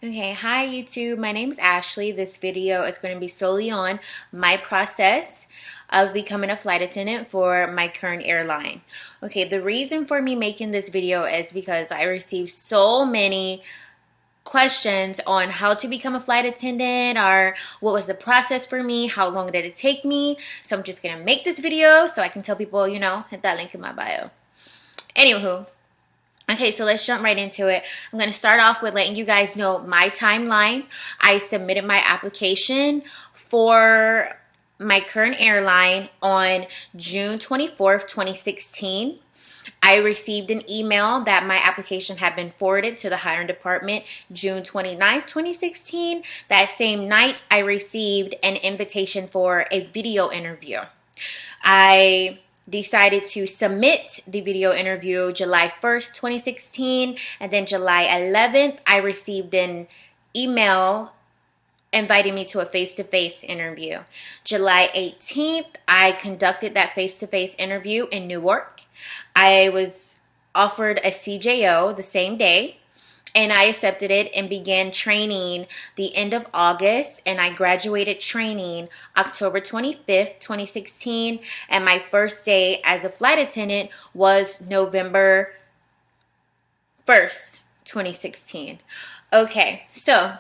Okay, hi YouTube. My name's Ashley. This video is going to be solely on my process of becoming a flight attendant for my current airline. Okay, the reason for me making this video is because I received so many questions on how to become a flight attendant or what was the process for me, how long did it take me. So I'm just going to make this video so I can tell people, hit that link in my bio. Anywho. Okay, so let's jump right into it. I'm going to start off with letting you guys know my timeline. I submitted my application for my current airline on June 24th, 2016. I received an email that my application had been forwarded to the hiring department June 29th, 2016. That same night, I received an invitation for a video interview. I decided to submit the video interview July 1st, 2016, and then July 11th, I received an email inviting me to a face-to-face interview. July 18th, I conducted that face-to-face interview in Newark. I was offered a CJO the same day, and I accepted it and began training the end of August, and I graduated training October 25th, 2016, and my first day as a flight attendant was November 1st, 2016. Okay, so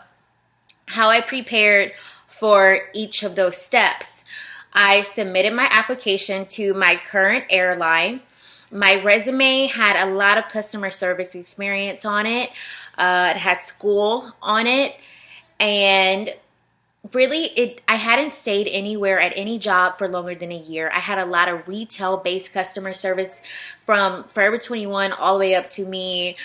how I prepared for each of those steps. I submitted my application to my current airline. My resume had a lot of customer service experience on it. It had school on it, and really, I hadn't stayed anywhere at any job for longer than a year. I had a lot of retail-based customer service from Forever 21 all the way up to me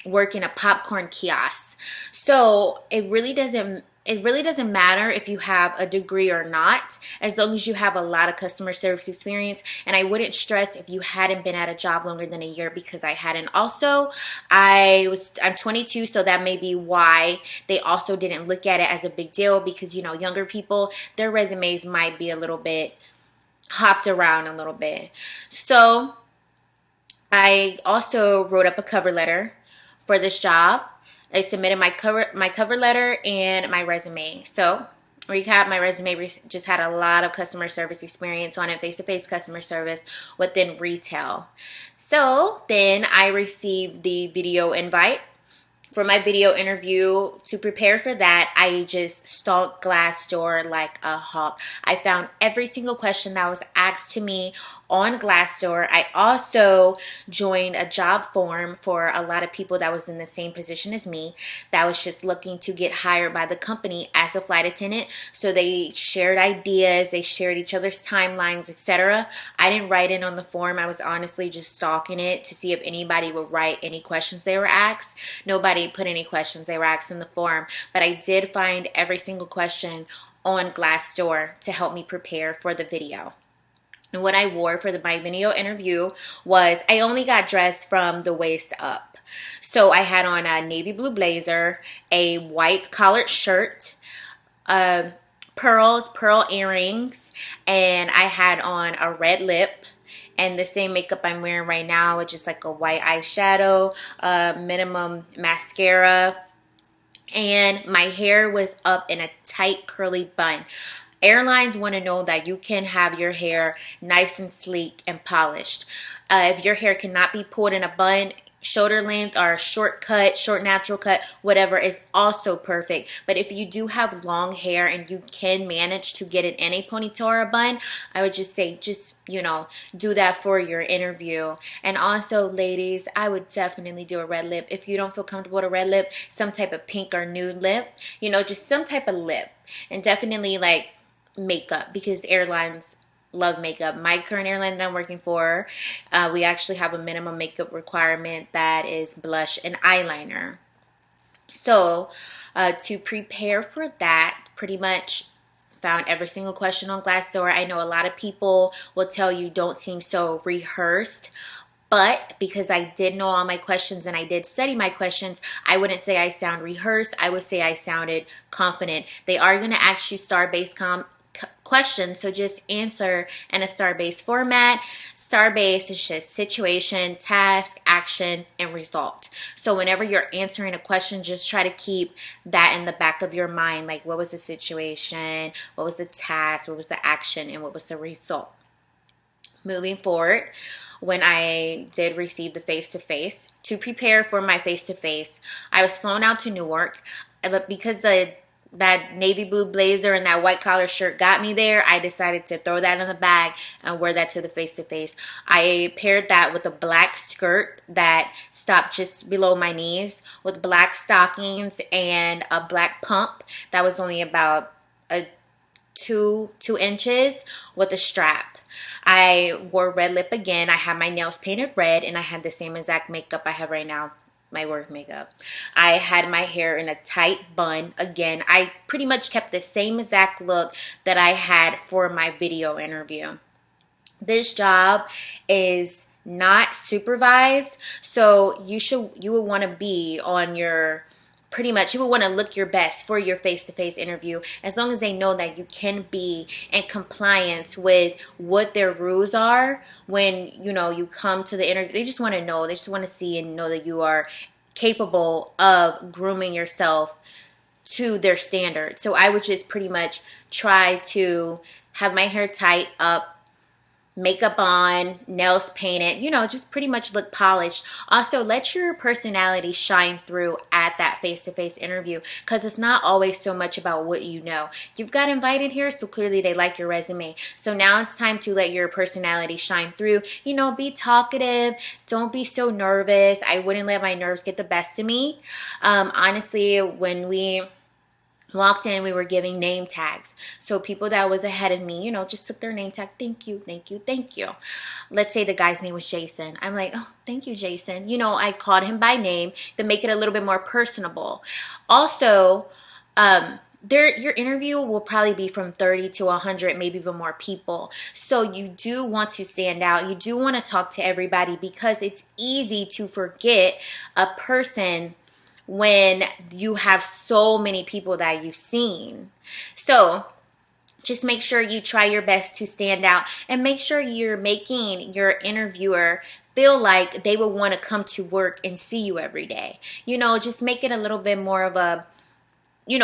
working a popcorn kiosk. So it really doesn't matter if you have a degree or not, as long as you have a lot of customer service experience. And I wouldn't stress if you hadn't been at a job longer than a year, because I hadn't. Also, I'm 22, so that may be why they also didn't look at it as a big deal, because younger people, their resumes might be a little bit hopped around a little bit. So I also wrote up a cover letter for this job. I submitted my cover letter and my resume. So, recap, my resume just had a lot of customer service experience on it, face-to-face customer service within retail. So, then I received the video invite for my video interview. To prepare for that, I just stalked Glassdoor like a hawk. I found every single question that was asked to me on Glassdoor. I also joined a job forum for a lot of people that was in the same position as me, that was just looking to get hired by the company as a flight attendant. So they shared ideas, they shared each other's timelines, etc. I didn't write in on the forum. I was honestly just stalking it to see if anybody would write any questions they were asked. Nobody put any questions they were asked in the forum, but I did find every single question on Glassdoor to help me prepare for the video. And what I wore for my video interview was, I only got dressed from the waist up. So I had on a navy blue blazer, a white collared shirt, pearl earrings, and I had on a red lip. And the same makeup I'm wearing right now, which is like a white eyeshadow, minimum mascara. And my hair was up in a tight curly bun. Airlines want to know that you can have your hair nice and sleek and polished. If your hair cannot be pulled in a bun, shoulder length or short cut, short natural cut, whatever is also perfect. But if you do have long hair and you can manage to get it in a ponytail or a bun, I would just say, do that for your interview. And also, ladies, I would definitely do a red lip. If you don't feel comfortable with a red lip, some type of pink or nude lip, just some type of lip. And definitely like makeup, because airlines love makeup. My current airline that I'm working for, we actually have a minimum makeup requirement that is blush and eyeliner. So to prepare for that, pretty much found every single question on Glassdoor. I know a lot of people will tell you don't seem so rehearsed, but because I did know all my questions and I did study my questions, I wouldn't say I sound rehearsed. I would say I sounded confident. They are going to ask you star-based questions, so just answer in a star-based format. STAR-based is just situation, task, action, and result. So whenever you're answering a question, just try to keep that in the back of your mind. Like, what was the situation? What was the task? What was the action? And what was the result? Moving forward, when I did receive the face-to-face, to prepare for my face-to-face, I was flown out to Newark, but because that navy blue blazer and that white collar shirt got me there, I decided to throw that in the bag and wear that to the face-to-face. I paired that with a black skirt that stopped just below my knees with black stockings and a black pump that was only about a two inches with a strap. I wore red lip again. I had my nails painted red, and I had the same exact makeup I have right now, my work makeup. I had my hair in a tight bun. Again, I pretty much kept the same exact look that I had for my video interview. This job is not supervised, so you would want to be on your, pretty much, you would want to look your best for your face-to-face interview, as long as they know that you can be in compliance with what their rules are when, you come to the interview. They just want to know. They just want to see and know that you are capable of grooming yourself to their standards. So I would just pretty much try to have my hair tight up, makeup on, nails painted, just pretty much look polished. Also, let your personality shine through at that face-to-face interview, because it's not always so much about what you know. You've got invited here, so clearly they like your resume. So now it's time to let your personality shine through. Be talkative. Don't be so nervous. I wouldn't let my nerves get the best of me. Honestly, when we walked in, we were giving name tags. So people that was ahead of me, just took their name tag. Thank you, thank you, thank you. Let's say the guy's name was Jason. I'm like, oh, thank you, Jason. I called him by name to make it a little bit more personable. Also, your interview will probably be from 30 to 100, maybe even more people. So you do want to stand out. You do want to talk to everybody, because it's easy to forget a person when you have so many people that you've seen. So just make sure you try your best to stand out, and make sure you're making your interviewer feel like they will want to come to work and see you every day. Just make it a little bit more of a,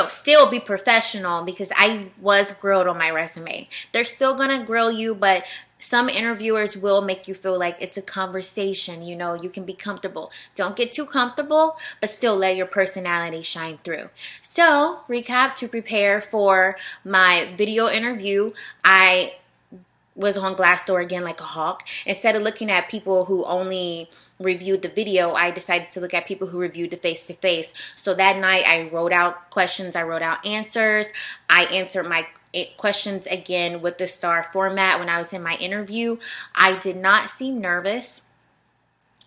still be professional, because I was grilled on my resume. They're still going to grill you, but some interviewers will make you feel like it's a conversation. You can be comfortable. Don't get too comfortable, but still let your personality shine through. So, recap: to prepare for my video interview, I was on Glassdoor again like a hawk. Instead of looking at people who only reviewed the video, I decided to look at people who reviewed the face-to-face. So that night, I wrote out questions. I wrote out answers. I answered my questions again with the STAR format when I was in my interview. I did not seem nervous,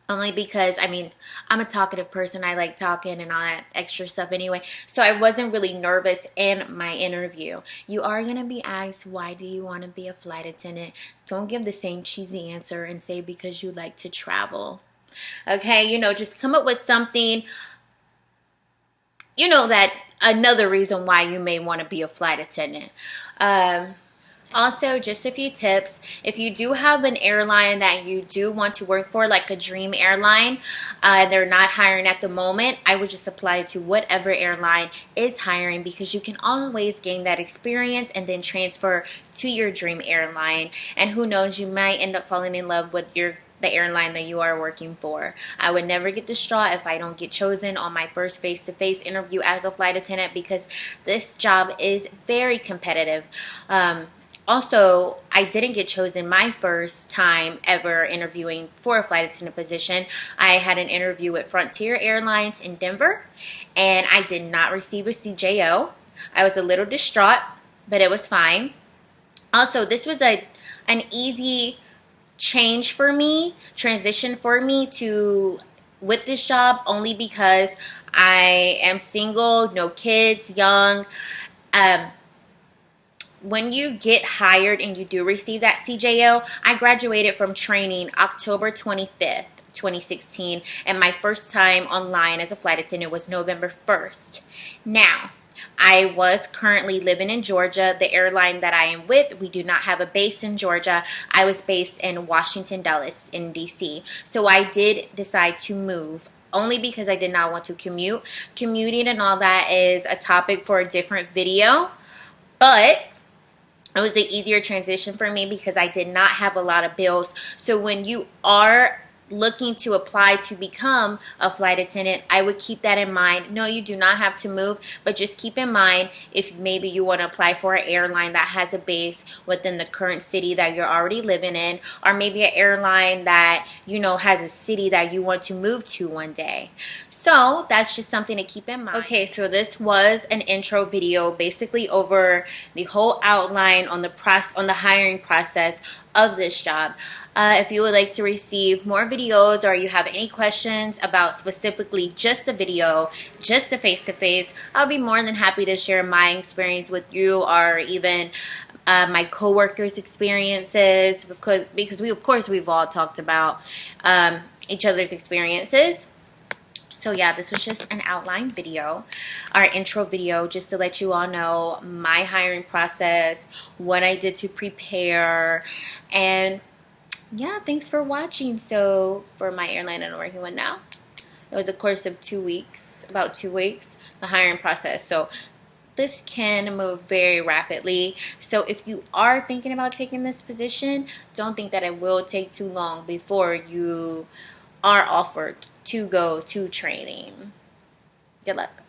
only because, I'm a talkative person. I like talking and all that extra stuff anyway. So I wasn't really nervous in my interview. You are going to be asked, why do you want to be a flight attendant? Don't give the same cheesy answer and say because you like to travel. Okay, just come up with something, that another reason why you may want to be a flight attendant. Also, just a few tips. If you do have an airline that you do want to work for, like a dream airline, they're not hiring at the moment, I would just apply to whatever airline is hiring, because you can always gain that experience and then transfer to your dream airline. And who knows, you might end up falling in love with the airline that you are working for. I would never get distraught if I don't get chosen on my first face-to-face interview as a flight attendant, because this job is very competitive. Also, I didn't get chosen my first time ever interviewing for a flight attendant position. I had an interview with Frontier Airlines in Denver, and I did not receive a CJO. I was a little distraught, but it was fine. Also, this was an easy transition for me with this job, only because I am single, no kids, young. When you get hired and you do receive that CJO, I graduated from training October 25th, 2016, and my first time online as a flight attendant was November 1st. Now, I was currently living in Georgia. The airline that I am with, we do not have a base in Georgia. I was based in Washington, Dulles, in DC. So I did decide to move only because I did not want to commute. Commuting and all that is a topic for a different video, but it was an easier transition for me because I did not have a lot of bills. So when you are looking to apply to become a flight attendant, I would keep that in mind. No, you do not have to move, but just keep in mind if maybe you want to apply for an airline that has a base within the current city that you're already living in, or maybe an airline that, you know, has a city that you want to move to one day. So that's just something to keep in mind. Okay, so this was an intro video basically over the whole outline on the hiring process of this job. If you would like to receive more videos, or you have any questions about specifically just the video, just the face-to-face, I'll be more than happy to share my experience with you, or even my coworkers' experiences, because we've all talked about each other's experiences. So yeah, this was just an outline video, our intro video, just to let you all know my hiring process, what I did to prepare, and yeah, thanks for watching. So for my airline I'm working with now, it was a course of 2 weeks, about 2 weeks, the hiring process. So this can move very rapidly. So if you are thinking about taking this position, don't think that it will take too long before you are offered to go to training. Good luck.